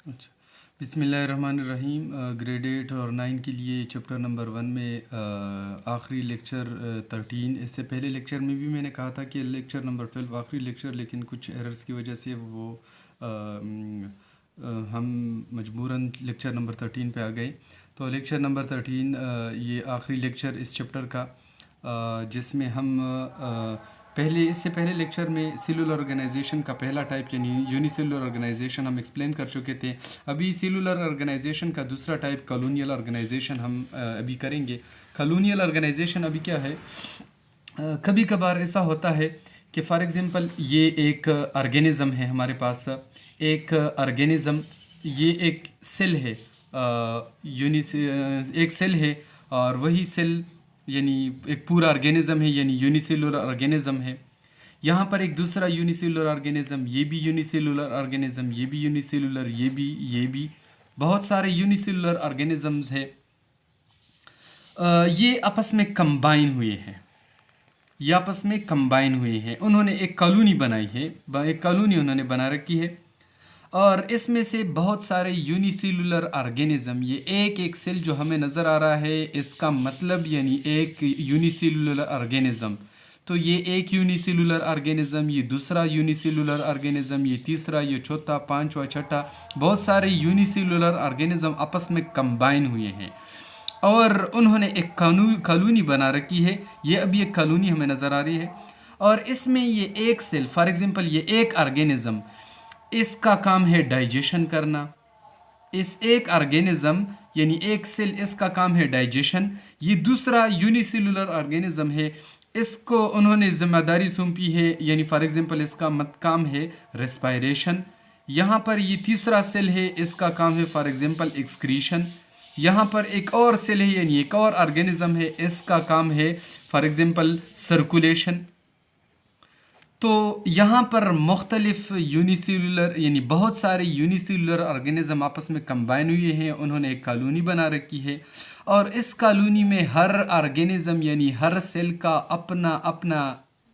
अच्छा। बिस्मिल्लाहिर्रहमानिर्रहीम। ग्रेड 8 और 9 के लिए चैप्टर नंबर 1 में आखिरी लेक्चर 13। इससे पहले लेक्चर में भी मैंने कहा था कि लेक्चर नंबर 12 आखिरी लेक्चर, लेकिन कुछ एरर्स की वजह से वो हम मजबूरन लेक्चर नंबर 13 पे आ गए। तो लेक्चर नंबर 13 ये आखिरी लेक्चर इस चैप्टर का, जिसमें हम इससे पहले लेक्चर में सेलुलर ऑर्गेनाइजेशन का पहला टाइप यानी यूनिसेलुलर ऑर्गेनाइजेशन हम एक्सप्लेन कर चुके थे। अभी सेलुलर ऑर्गेनाइजेशन का दूसरा टाइप कॉलोनियल ऑर्गेनाइजेशन हम अभी करेंगे। कॉलोनियल ऑर्गेनाइजेशन अभी क्या है, कभी कभार ऐसा होता है कि फॉर एग्जांपल ये एक ऑर्गेनिज़म है हमारे पास, एक ऑर्गेनिज़म, ये एक सेल है, एक सेल है, और वही सेल यानी एक पूरा ऑर्गेनिज़म है, यानी यूनिसेलुलर ऑर्गेनिज़म है। यहाँ पर एक दूसरा यूनिसेलुलर ऑर्गेनिज़म, ये भी यूनिसेलुलर ऑर्गेनिज़म, ये भी यूनिसेलुलर, ये भी बहुत सारे यूनिसेलुलर ऑर्गेनिज़म्स है। ये आपस में कंबाइन हुए हैं, ये आपस में कंबाइन हुए हैं, उन्होंने एक कॉलोनी बनाई है, एक कॉलोनी उन्होंने बना रखी है। और इसमें से बहुत सारे यूनिसेलुलर ऑर्गेनिज़म, ये एक एक सेल जो हमें नज़र आ रहा है, इसका मतलब यानी एक यूनिसेलुलर ऑर्गेनिज़म। तो ये एक यूनिसेलुलर ऑर्गेनिज़म, ये दूसरा यूनिसेलुलर ऑर्गेनिज़म, ये तीसरा, ये चौथा, पांचवा, छठा, बहुत सारे यूनिसेलुलर ऑर्गेनिज़म आपस में कंबाइन हुए हैं और उन्होंने एक कॉलोनी बना रखी है। ये अभी एक कॉलोनी हमें नज़र आ रही है, और इसमें ये एक सेल, फॉर एग्जांपल ये एक ऑर्गेनिज़म, इसका काम है डाइजेशन करना। इस एक ऑर्गेनिज़म यानी एक सेल, इसका काम है डाइजेशन। ये दूसरा यूनिसेलुलर ऑर्गेनिज़म है, इसको उन्होंने जिम्मेदारी सौंपी है, यानी फॉर एग्जांपल इसका काम है रेस्पायरेशन। यहाँ पर ये तीसरा सेल है, इसका काम है फॉर एग्जांपल एक्सक्रीशन। यहाँ पर एक और सेल है यानी एक और ऑर्गेनिज़म है, इसका काम है फॉर एग्जांपल सर्कुलेशन। तो यहाँ पर मुख्तलिफ यूनिसेलुलर यानी बहुत सारे यूनिसेलुलर ऑर्गेनिज़म आपस में कंबाइन हुए हैं, उन्होंने एक कॉलोनी बना रखी है। और इस कॉलोनी में हर ऑर्गेनिज़म यानी हर सेल का अपना अपना,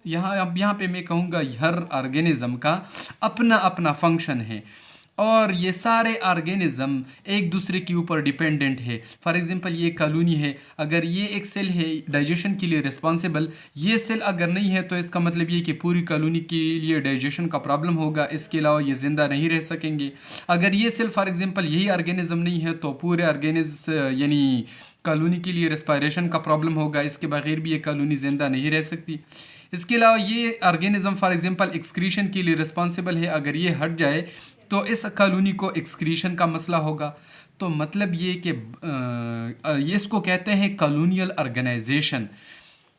यहाँ पे मैं कहूँगा हर ऑर्गेनिज़म का अपना अपना फंक्शन है, और ये सारे ऑर्गेनिज़म एक दूसरे के ऊपर डिपेंडेंट है। फॉर एग्जांपल ये कॉलोनी है, अगर ये एक सेल है डाइजेशन के लिए रिस्पॉन्सिबल, ये सेल अगर नहीं है तो इसका मतलब ये कि पूरी कॉलोनी के लिए डाइजेशन का प्रॉब्लम होगा, इसके अलावा ये ज़िंदा नहीं रह सकेंगे। अगर ये सेल फॉर एग्जांपल यही ऑर्गेनिज़म नहीं है तो पूरे यानी कॉलोनी के लिए रेस्पायरेशन का प्रॉब्लम होगा, इसके बगैर भी ये कॉलोनी ज़िंदा नहीं रह सकती। इसके अलावा ये ऑर्गेनिज़म फॉर एग्जांपल एक्सक्रीशन के लिए रिस्पॉन्सिबल है, अगर ये हट जाए तो इस कॉलोनी को एक्सक्रीशन का मसला होगा। तो मतलब ये कि ये इसको कहते हैं कॉलोनियल ऑर्गेनाइजेशन।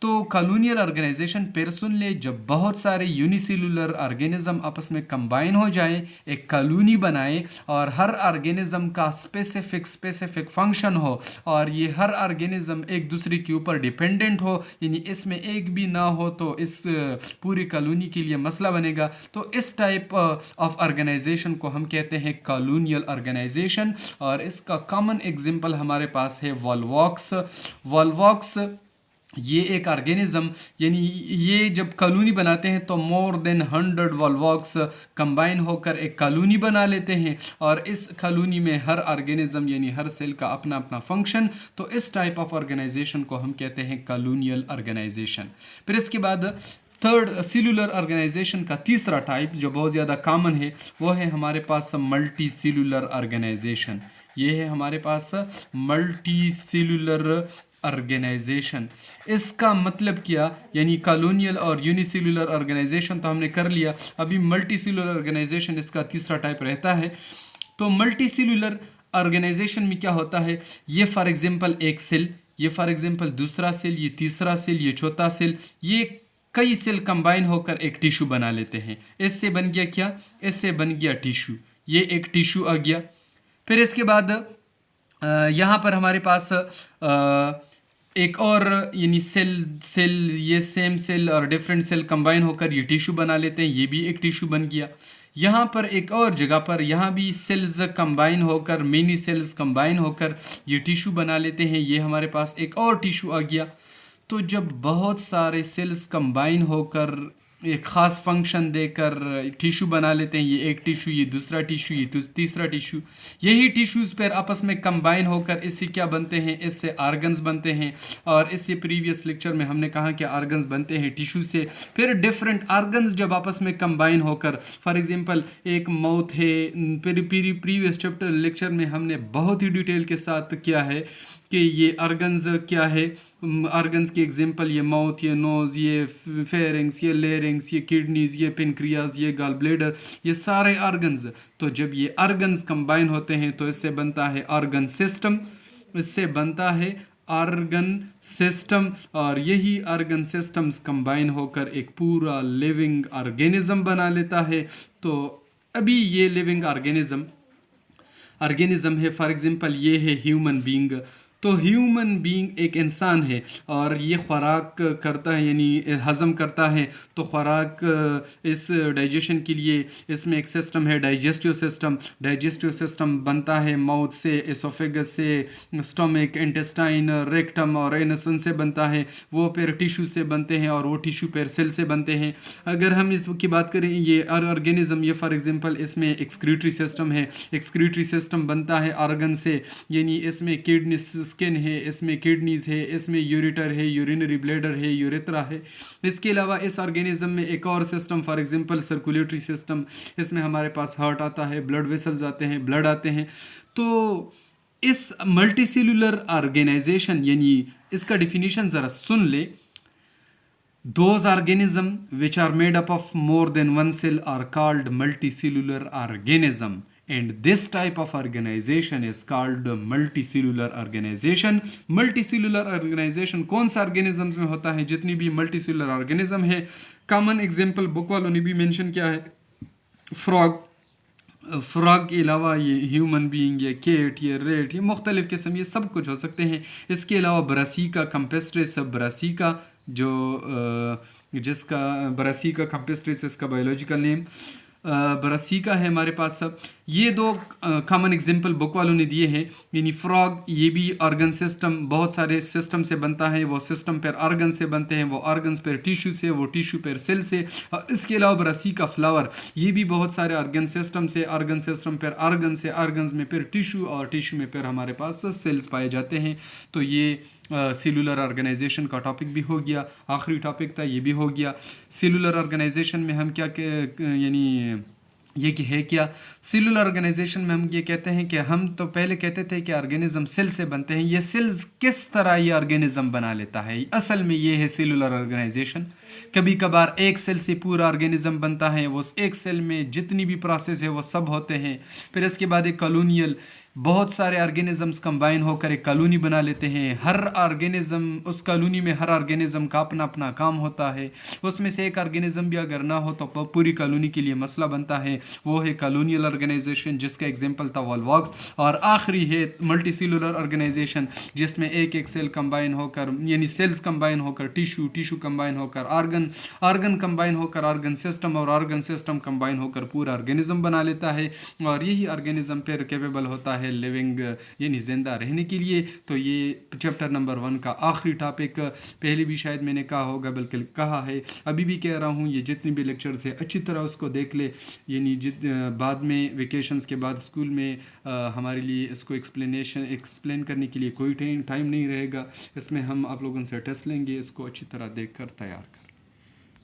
तो कॉलोनियल ऑर्गेनाइजेशन फिर सुन ले, जब बहुत सारे यूनिसेलुलर ऑर्गेनिज़म आपस में कंबाइन हो जाएं, एक कॉलोनी बनाएं, और हर ऑर्गेनिज़म का स्पेसिफिक फंक्शन हो, और ये हर ऑर्गेनिज़म एक दूसरे के ऊपर डिपेंडेंट हो, यानी इसमें एक भी ना हो तो इस पूरी कॉलोनी के लिए मसला बनेगा। तो इस टाइप ऑफ ऑर्गेनाइजेशन को हम कहते हैं कॉलोनियल ऑर्गेनाइजेशन। और इसका कॉमन एग्जांपल हमारे पास है वॉल्वॉक्स। वॉल्वॉक्स ये एक ऑर्गेनिज़म यानी ये जब कॉलोनी बनाते हैं तो मोर देन 100 वॉल्वॉक्स कंबाइन होकर एक कॉलोनी बना लेते हैं, और इस कॉलोनी में हर ऑर्गेनिज़म यानी हर सेल का अपना अपना फंक्शन। तो इस टाइप ऑफ ऑर्गेनाइजेशन को हम कहते हैं कॉलोनियल ऑर्गेनाइजेशन। फिर इसके बाद थर्ड सेलुलर ऑर्गेनाइजेशन का तीसरा टाइप जो बहुत ज़्यादा कॉमन है, वो है हमारे पास मल्टी सेलुलर ऑर्गेनाइजेशन। ये है हमारे पास मल्टी सेलुलर ऑर्गेनाइजेशन। इसका मतलब क्या, यानी कॉलोनियल और यूनिसेलुलर ऑर्गेनाइजेशन तो हमने कर लिया, अभी मल्टी सेलुलर ऑर्गेनाइजेशन इसका तीसरा टाइप रहता है। तो मल्टी सेलुलर ऑर्गेनाइजेशन में क्या होता है, ये फॉर एग्जांपल एक सेल, ये फॉर एग्जांपल दूसरा सेल, ये तीसरा सेल, ये चौथा सेल, ये कई सेल कंबाइन होकर एक टिश्यू बना लेते हैं। इससे बन गया क्या, इससे बन गया टिश्यू, ये एक टिश्यू आ गया। फिर इसके बाद यहाँ पर हमारे पास एक और यानी सेल ये सेम सेल और डिफरेंट सेल कंबाइन होकर ये टिश्यू बना लेते हैं, ये भी एक टिश्यू बन गया। यहाँ पर एक और जगह पर यहाँ भी सेल्स कंबाइन होकर, मेनी सेल्स कंबाइन होकर ये टिश्यू बना लेते हैं, ये हमारे पास एक और टिश्यू आ गया। तो जब बहुत सारे सेल्स कंबाइन होकर एक ख़ास फंक्शन देकर टिश्यू बना लेते हैं, ये एक टिश्यू, ये दूसरा टिश्यू, ये तीसरा टिश्यू। यही टिश्यूज़ फिर आपस में कंबाइन होकर इससे क्या बनते हैं, इससे आर्गन्स बनते हैं। और इससे प्रीवियस लेक्चर में हमने कहा कि आर्गन्स बनते हैं टिश्यू से। फिर डिफरेंट आर्गन्स जब आपस में कंबाइन होकर, फॉर एग्जांपल एक माउथ है, प्रीवियस चैप्टर लेक्चर में हमने बहुत ही डिटेल के साथ किया है कि ये आर्गन्स क्या है। आर्गन्स की एग्जांपल ये माउथ, ये नोज़, ये फेरिंग्स, ये लेरिंग्स, ये किडनीज, ये पेनक्रियाज, ये गॉल ब्लैडर, ये सारे आर्गन्स। तो जब ये आर्गन्स कंबाइन होते हैं तो इससे बनता है ऑर्गन सिस्टम, इससे बनता है ऑर्गन सिस्टम। और यही ऑर्गन सिस्टम्स कंबाइन होकर एक पूरा लिविंग ऑर्गेनिज्म बना लेता है। तो अभी ये लिविंग ऑर्गेनिज्म है, फॉर एग्जांपल ये है ह्यूमन बीइंग। तो ह्यूमन बीइंग एक इंसान है और ये खुराक करता है, यानी हज़म करता है। तो खुराक इस डाइजेशन के लिए इसमें एक सिस्टम है, डाइजेस्टिव सिस्टम। डाइजेस्टिव सिस्टम बनता है माउथ से, एसोफेगस से, स्टमक, इंटेस्टाइन, रेक्टम और एनस, उनसे बनता है। वो फिर टिश्यू से बनते हैं और वो टिश्यू फिर सेल से बनते हैं। अगर हम इसकी बात करें, ये ऑर्गेनिज्म, ये फॉर एग्जांपल इसमें एक्सक्रीटरी सिस्टम है। एक्सक्रीटरी सिस्टम बनता है ऑर्गन से, यानी इसमें किडनी स्किन है, इसमें किडनीज है, इसमें यूरेटर है, यूरिनरी ब्लैडर है, यूरेथ्रा है। इसके अलावा इस ऑर्गेनिज्म में एक और system, for example circulatory system, इसमें हमारे पास हार्ट आता है, ब्लड वेसल्स आते हैं, ब्लड आते हैं। तो इस मल्टीसेलुलर ऑर्गेनाइजेशन, यानी इसका डिफिनीशन ज़रा सुन ले। Those organisms which are made up of more than one cell are called multicellular organism, and this type of organization is called multicellular organization. Multicellular organization कौन सा organisms में होता है? जितनी भी multicellular organism है, common example बुक वालों ने भी मेंशन किया है, फ्रॉग। फ्रॉग के अलावा ये ह्यूमन बीइंग, ये केट, ये रेट, ये मुख्तलिफ़ किस्म, ये सब कुछ हो सकते हैं। इसके अलावा ब्रासिका कंपेस्ट्रिस, ब्रासिका जो जिसका ब्रासिका कंपेस्ट्रिस इसका बायोलॉजिकल नेम ब्रासिका है हमारे पास। सब ये दो कॉमन एग्जांपल बुक वालों ने दिए हैं। यानी फ्रॉग, ये भी ऑर्गन सिस्टम, बहुत सारे सिस्टम से बनता है। वो सिस्टम पर ऑर्गन से बनते हैं, वो ऑर्गन्स पर टिश्यू से, वो टिश्यू पर सेल से। और इसके अलावा ब्रासिका फ्लावर, ये भी बहुत सारे ऑर्गन सिस्टम से, ऑर्गन सिस्टम पर ऑर्गन से, ऑर्गन्स में फिर टिश्यू और टिश्यू में फिर हमारे पास सेल्स पाए जाते हैं। तो ये सेलुलर ऑर्गेनाइजेशन का टॉपिक भी हो गया, आखिरी टॉपिक था, ये भी हो गया। सेलुलर ऑर्गेनाइजेशन में हम क्या यानी ये कि है क्या, सेलुलर ऑर्गेनाइजेशन में हम ये कहते हैं कि हम तो पहले कहते थे कि ऑर्गेनिज्म सेल से बनते हैं। ये सेल्स किस तरह ये ऑर्गेनिज्म बना लेता है, असल में ये है सेलुलर ऑर्गेनाइजेशन। कभी कभार एक सेल से पूरा ऑर्गेनिज्म बनता है, वो एक सेल में जितनी भी प्रोसेस है वो सब होते हैं। फिर इसके बाद एक कॉलोनियल, बहुत सारे ऑर्गेनिजम्स कंबाइन होकर एक कॉलोनी बना लेते हैं। हर ऑर्गेनिज्म, उस कॉलोनी में हर ऑर्गेनिज्म का अपना अपना काम होता है। उसमें से एक ऑर्गेनिज्म भी अगर ना हो तो पूरी कॉलोनी के लिए मसला बनता है। वो है कॉलोनियल ऑर्गेनाइजेशन, जिसका एग्जांपल था वॉल्वॉक्स। और आखिरी है मल्टीसेलुलर ऑर्गेनाइजेशन, जिसमें एक एक सेल कंबाइन होकर, यानी सेल्स कंबाइन होकर टिश्यू, टिश्यू कंबाइन होकर ऑर्गन, ऑर्गन कंबाइन होकर ऑर्गन सिस्टम, और ऑर्गन सिस्टम कंबाइन होकर पूरा ऑर्गेनिज्म बना लेता है। और यही ऑर्गेनिज्म फिर कैपेबल होता है लिविंग, यानी जिंदा रहने के लिए। तो ये चैप्टर नंबर 1 का आखिरी टॉपिक, पहले भी शायद मैंने कहा होगा, बल्कि कहा है, अभी भी कह रहा हूँ, ये जितने भी लेक्चर्स है अच्छी तरह उसको देख ले। यानी बाद में वेकेशंस के बाद स्कूल में हमारे लिए इसको एक्सप्लेन करने के लिए कोई टाइम नहीं रहेगा। इसमें हम आप लोगों से टेस्ट लेंगे, इसको अच्छी तरह देख कर तैयार कर।